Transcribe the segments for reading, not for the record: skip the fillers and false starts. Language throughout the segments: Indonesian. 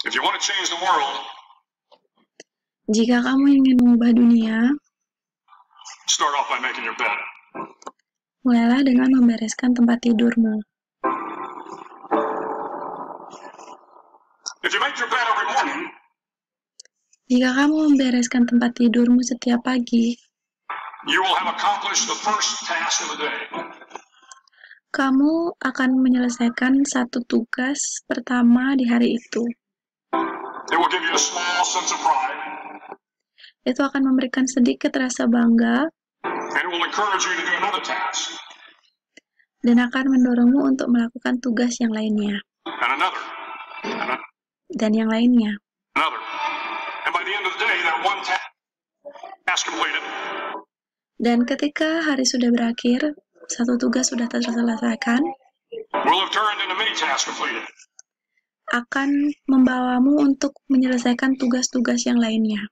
If you want to change the world, jika kamu ingin mengubah dunia, start off by making your bed. mulailah dengan membereskan tempat tidurmu. If you make your bed every morning, Jika kamu membereskan tempat tidurmu setiap pagi, you will have accomplished the first task of the day. kamu akan menyelesaikan satu tugas pertama di hari itu. It will give you a small sense of pride, Itu akan memberikan sedikit rasa bangga and it will encourage you to do another task, dan akan mendorongmu untuk melakukan tugas yang lainnya, and another, dan yang lainnya. another. And by the end of the day, that one task completed, Dan ketika hari sudah berakhir, satu tugas sudah terselesaikan, will have turned into many tasks completed. akan membawamu untuk menyelesaikan tugas-tugas yang lainnya.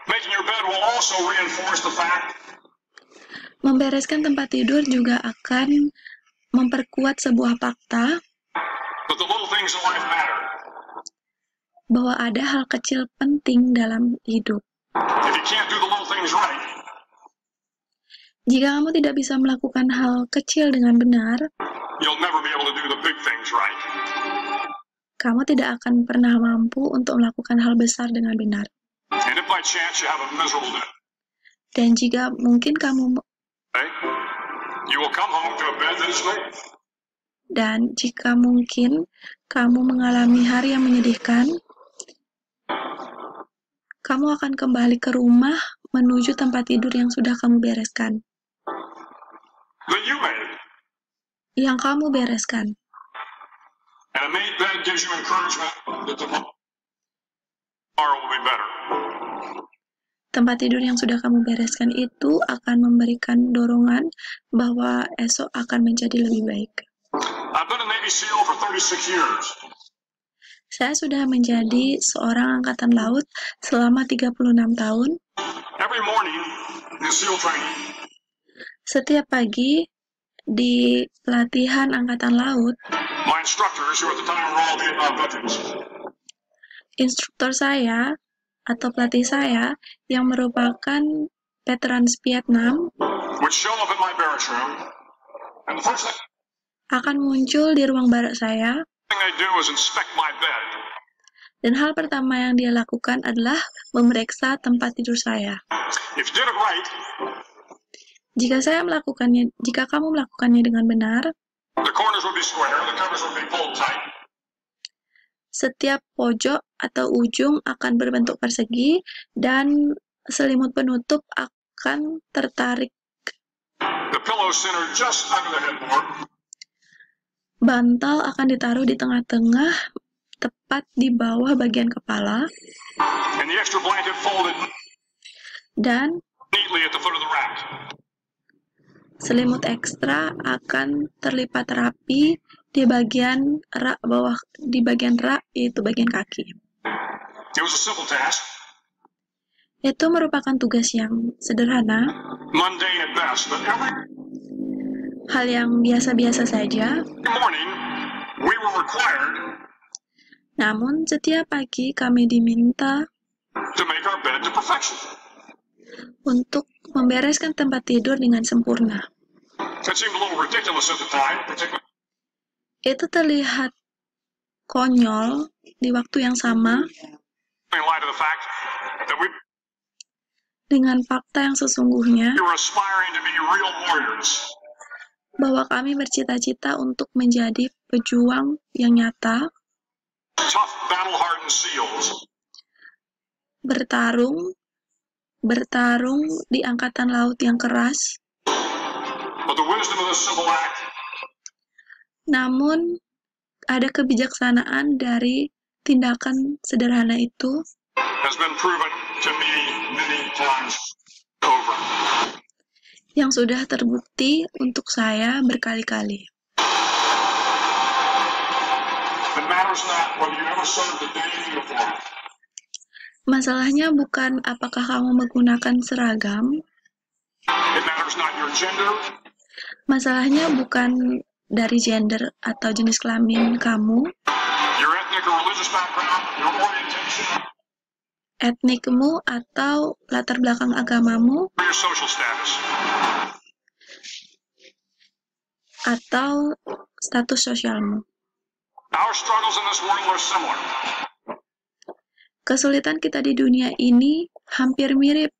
Making your bed will also reinforce the fact Membereskan tempat tidur juga akan memperkuat sebuah fakta that the little things in life matter. bahwa ada hal kecil penting dalam hidup. If you can't do the little things right, Jika kamu tidak bisa melakukan hal kecil dengan benar, you'll never be able to do the big things right. kamu tidak akan pernah mampu untuk melakukan hal besar dengan benar. And if by chance you have a miserable day, Dan jika mungkin kamu you will come home to a bed that is made. Dan jika mungkin kamu mengalami hari yang menyedihkan, kamu akan kembali ke rumah menuju tempat tidur yang sudah kamu bereskan, That you made. yang kamu bereskan. And a made bed gives you encouragement that tomorrow will be better. Tempat tidur yang sudah kamu bereskan itu akan memberikan dorongan bahwa esok akan menjadi lebih baik. I've been a Navy SEAL for 36 years. Saya sudah menjadi seorang angkatan laut selama 36 tahun. Every morning in SEAL training, Setiap pagi di pelatihan angkatan laut, my instructors, who at the time were all Vietnam veterans, instruktur saya atau pelatih saya yang merupakan veteran Vietnam would show up at my barracks room, and the first thing akan muncul di ruang barak saya, they do is inspect my bed. dan hal pertama yang dia lakukan adalah memeriksa tempat tidur saya. If you did it right, Jika kamu melakukannya dengan benar, the corners would be square, the covers would be pulled tight, setiap pojok atau ujung akan berbentuk persegi dan selimut penutup akan tertarik. the pillow centered just under the headboard, Bantal akan ditaruh di tengah-tengah, tepat di bawah bagian kepala, and the extra blanket folded dan neatly at the foot of the rack. selimut ekstra akan terlipat rapi di bagian rak bawah, di bagian rak, yaitu bagian kaki. It was a simple task, Itu merupakan tugas yang sederhana, mundane at best, but every hal yang biasa-biasa saja. morning we were required Namun setiap pagi kami diminta to make our bed to perfection. untuk membereskan tempat tidur dengan sempurna. That seemed a little ridiculous at the time, particularly Itu terlihat konyol di waktu yang sama in light of the fact that we dengan fakta yang sesungguhnya were aspiring to be real warriors. bahwa kami bercita-cita untuk menjadi pejuang yang nyata, Tough, battle-hardened SEALs. bertarung di angkatan laut yang keras. But the wisdom of this simple act Namun ada kebijaksanaan dari tindakan sederhana itu has been proven to me many times over. yang sudah terbukti untuk saya berkali-kali. It matters not whether you ever served a day in uniform. Masalahnya bukan apakah kamu menggunakan seragam, It matters not your gender, masalahnya bukan dari gender atau jenis kelamin kamu, your ethnic your religious background, your orientation, etnikmu atau latar belakang agamamu, or your social status. atau status sosialmu. Our struggles in this world are similar. Kesulitan kita di dunia ini hampir mirip,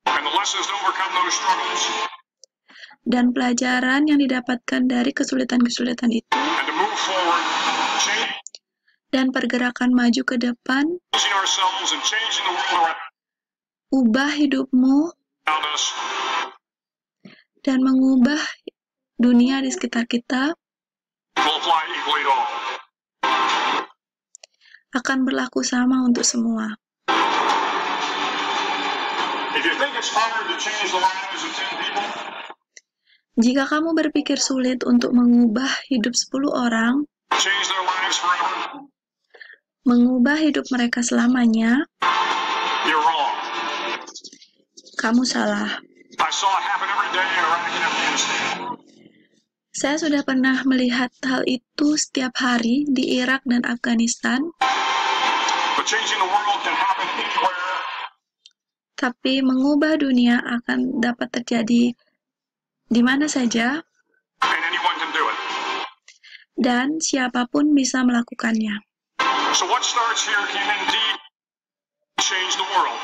And the lessons to overcome those struggles dan pelajaran yang didapatkan dari kesulitan-kesulitan itu and to move forward, changing dan pergerakan maju ke depan, ourselves and changing the world ubah hidupmu around us dan mengubah dunia di sekitar kita will apply equally to all. akan berlaku sama untuk semua. If you think it's hard to change the lives of 10 people, Jika kamu berpikir sulit untuk mengubah hidup 10 orang, change their lives forever, mengubah hidup mereka selamanya, you're wrong. kamu salah. I saw it happen every day in Iraq and Afghanistan. Saya sudah pernah melihat hal itu setiap hari di Irak dan Afghanistan, But changing the world can happen anywhere, tapi mengubah dunia akan dapat terjadi di mana saja, and anyone can do it. dan siapapun bisa melakukannya. So what starts here can indeed change the world.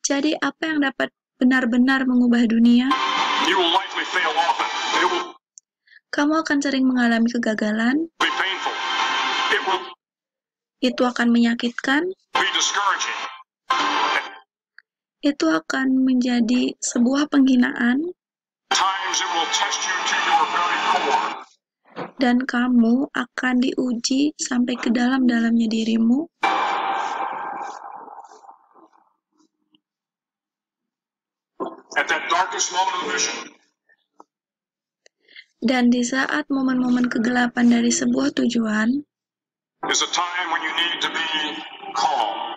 Jadi apa yang dapat benar-benar mengubah dunia? You will likely fail often. It will Kamu akan sering mengalami kegagalan, be painful. It will itu akan menyakitkan, be discouraging. itu akan menjadi sebuah penghinaan, At times it will test you to your very core. dan kamu akan diuji sampai ke dalam-dalamnya dirimu. At that darkest moment of the mission, Dan di saat momen-momen kegelapan dari sebuah tujuan, is a time when you need to be calm.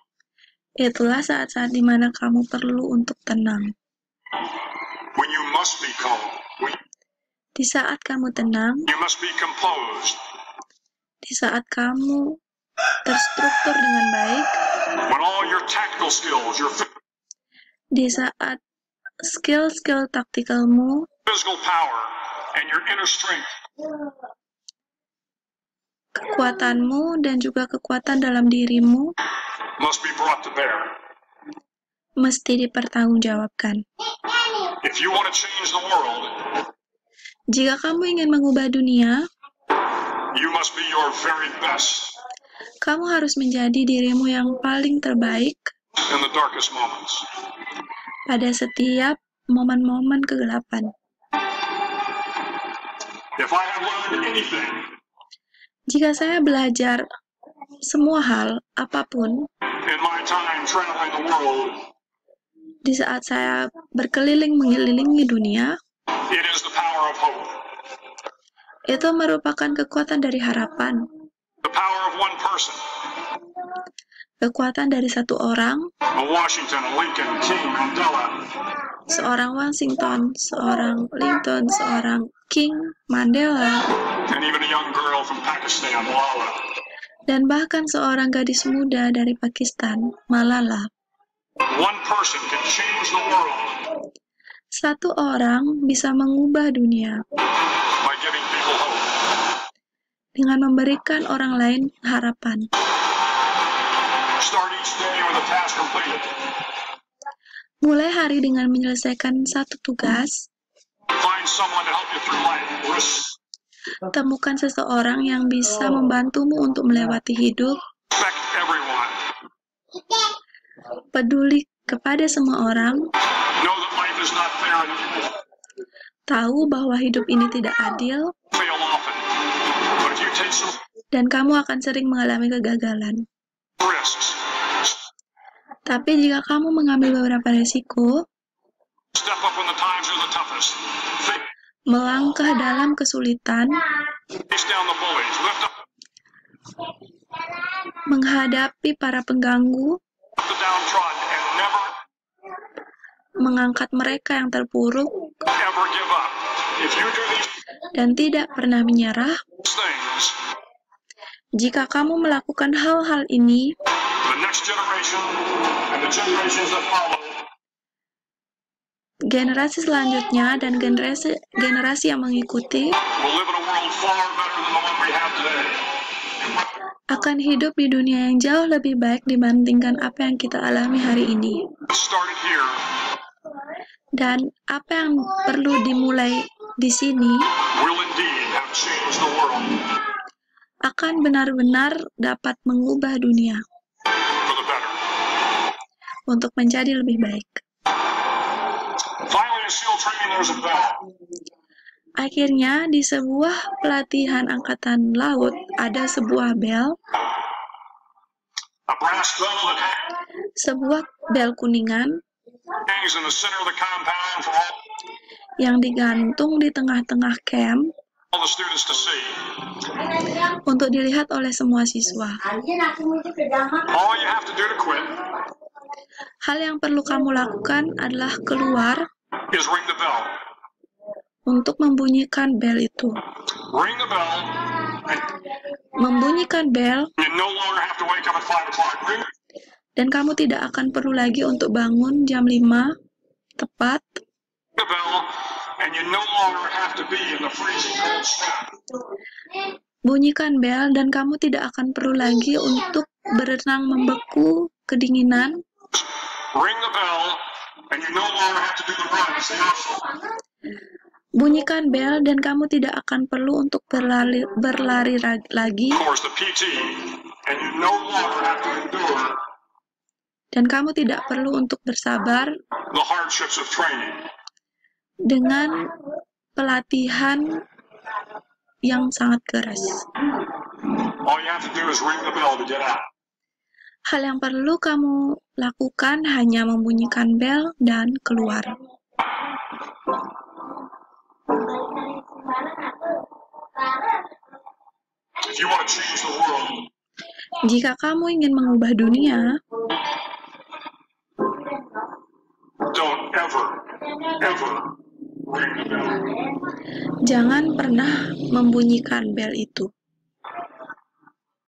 itulah saat-saat di mana kamu perlu untuk tenang. When you must be calm. When Di saat kamu tenang, you must be composed. di saat kamu terstruktur dengan baik, When all your tactical skills, your di saat skill-skill taktikalmu, physical power, and your inner strength kekuatanmu, dan juga kekuatan dalam dirimu must be brought to bear. mesti dipertanggungjawabkan. If you want to change the world, Jika kamu ingin mengubah dunia, you must be your very best kamu harus menjadi dirimu yang paling terbaik in the darkest moments. pada setiap momen-momen kegelapan. If I have learned anything Jika saya belajar semua hal, apapun, in my time traveling the world, di saat saya berkeliling mengelilingi dunia, it is the power of hope. itu merupakan kekuatan dari harapan, The power of one person, kekuatan dari satu orang, a Washington, a Lincoln, King, Mandela, seorang Washington, seorang Lincoln, seorang King, Mandela, and even a young girl from Pakistan, Malala. dan bahkan seorang gadis muda dari Pakistan, Malala. One person can change the world Satu orang bisa mengubah dunia by giving people hope. dengan memberikan orang lain harapan. Start each day with a task completed. Mulai hari dengan menyelesaikan satu tugas, Find someone to help you through life. temukan seseorang yang bisa membantumu untuk melewati hidup, Respect everyone. peduli kepada semua orang, Know that life is not fair and equal. tahu bahwa hidup ini tidak adil, Fail often. But if you take some dan kamu akan sering mengalami kegagalan. risks, Tapi jika kamu mengambil beberapa resiko, step up when the times are the toughest. melangkah dalam kesulitan, Face down the bullies. Lift up menghadapi para pengganggu, the downtrodden and never mengangkat mereka yang terpuruk, ever give up. If you do these dan tidak pernah menyerah, things, Jika kamu melakukan hal-hal ini, the next generation and the generations that follow generasi selanjutnya dan generasi yang mengikuti will live in a world far better than the one we have today. akan hidup di dunia yang jauh lebih baik dibandingkan apa yang kita alami hari ini. It started here. Dan apa yang perlu dimulai di sini Will indeed have changed the world akan benar-benar dapat mengubah dunia for the better. untuk menjadi lebih baik. Finally, in SEAL training, there's a bell. Akhirnya, di sebuah pelatihan angkatan laut ada sebuah bel, A brass bell that sebuah bel kuningan hangs in the center of the compound for yang digantung di tengah-tengah camp all the students to see. untuk dilihat oleh semua siswa. All you have to do to quit Hal yang perlu kamu lakukan adalah keluar is ring the bell. untuk membunyikan bel itu. Ring the bell, and Membunyikan bel, you no longer have to wake up at 5 o'clock. Ring dan kamu tidak akan perlu lagi untuk bangun jam 5 tepat, the bell, and you no longer have to be in the freezing cold sweat. bunyikan bel dan kamu tidak akan perlu lagi untuk berenang membeku kedinginan. Ring the bell, and you no longer have to do the runs, the hustle. Bunyikan bel dan kamu tidak akan perlu untuk berlari lagi, Of course, the PT, and you no longer have to endure dan kamu tidak perlu untuk bersabar the hardships of training. dengan pelatihan yang sangat keras. All you have to do is ring the bell to get out. Hal yang perlu kamu lakukan hanya membunyikan bel dan keluar. If you want to change the world, Jika kamu ingin mengubah dunia, don't ever ring the bell. jangan pernah membunyikan bel itu.